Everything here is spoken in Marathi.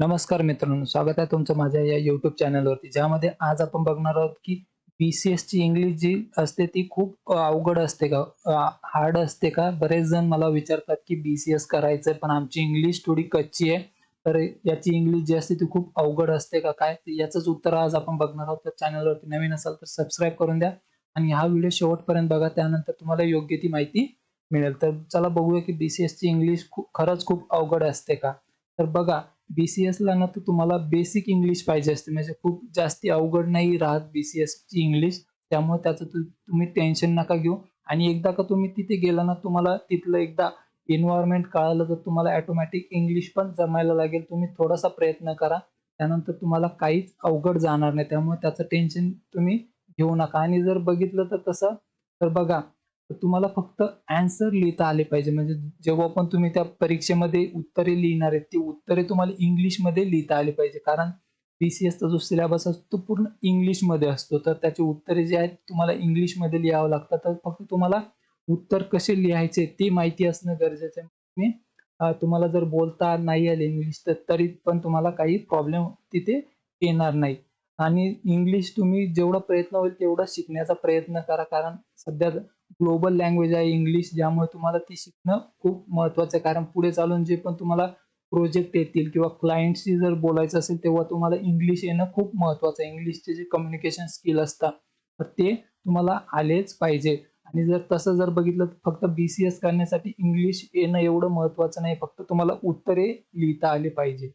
नमस्कार मित्रांनो, स्वागत आहे तुमचं माझ्या या YouTube चॅनलवरती. ज्यामध्ये आज आपण बघणार आहोत की बी-सी-एसची इंग्लिश जी असते ती खूप अवघड असते का? हार्ड असते का? बरेच जण मला विचारतात की बी-सी-एस करायचंय पण आमची इंग्लिश थोडी कच्ची आहे. तर याची इंग्लिश जी असते ती खूप अवघड असते का काय? तर याचंच उत्तर आज आपण बघणार आहोत. तर चॅनलवरती नवीन असाल तर सबस्क्राईब करून द्या आणि हा व्हिडिओ शेवटपर्यंत बघा. त्यानंतर तुम्हाला योग्य ती माहिती मिळेल. तर चला बघूया की बी-सी-एसची इंग्लिश खरंच खूप अवघड असते का? तर बघा, बी-सी-एसला ना तर तुम्हाला बेसिक इंग्लिश पाहिजे असते. म्हणजे खूप जास्ती अवघड नाही राहत बी-सी-एसची इंग्लिश. त्यामुळे त्याचं तुम्ही टेन्शन नका घेऊ आणि एकदा का तुम्ही तिथे गेला ना, तुम्हाला तिथलं एकदा एन्व्हायर्नमेंट कळालं तर तुम्हाला ऑटोमॅटिक इंग्लिश पण जमायला लागेल. तुम्ही थोडासा प्रयत्न करा. त्यानंतर तुम्हाला काहीच अवघड जाणार नाही. त्यामुळे त्याचं टेन्शन तुम्ही घेऊ नका आणि जर बघितलं तर कसं, तर बघा, तर तुम्हाला फक्त ॲन्सर लिहिता आले पाहिजे. म्हणजे जेव्हा पण तुम्ही त्या परीक्षेमध्ये उत्तरे लिहिणार आहेत, ती उत्तरे तुम्हाला इंग्लिशमध्ये लिहिता आली पाहिजे. कारण बी-सी-एसचा जो सिलेबस असतो तो पूर्ण इंग्लिशमध्ये असतो. तर त्याची उत्तरे जी आहेत तुम्हाला इंग्लिशमध्ये लिहावं लागतात. तर फक्त तुम्हाला उत्तर कसे लिहायचे ते माहिती असणं गरजेचं आहे. तुम्हाला जर बोलता नाही आले इंग्लिश तर तरी पण तुम्हाला काही प्रॉब्लेम तिथे येणार नाही. आणि इंग्लिश तुम्ही जेवढा प्रयत्न होईल तेवढा शिकण्याचा प्रयत्न करा. कारण सध्या ग्लोबल लँग्वेज आहे इंग्लिश, ज्यामुळे तुम्हाला ती शिकणं खूप महत्त्वाचं आहे. कारण पुढे चालून जे पण तुम्हाला प्रोजेक्ट येतील किंवा क्लायंटशी जर बोलायचं असेल, तेव्हा तुम्हाला इंग्लिश येणं खूप महत्त्वाचं आहे. इंग्लिशचे जे कम्युनिकेशन स्किल असतात, तर ते तुम्हाला आलेच पाहिजे. आणि जर तसं जर बघितलं तर फक्त बी-सी-एस करण्यासाठी इंग्लिश येणं एवढं महत्त्वाचं नाही. फक्त तुम्हाला उत्तरे लिहिता आली पाहिजे.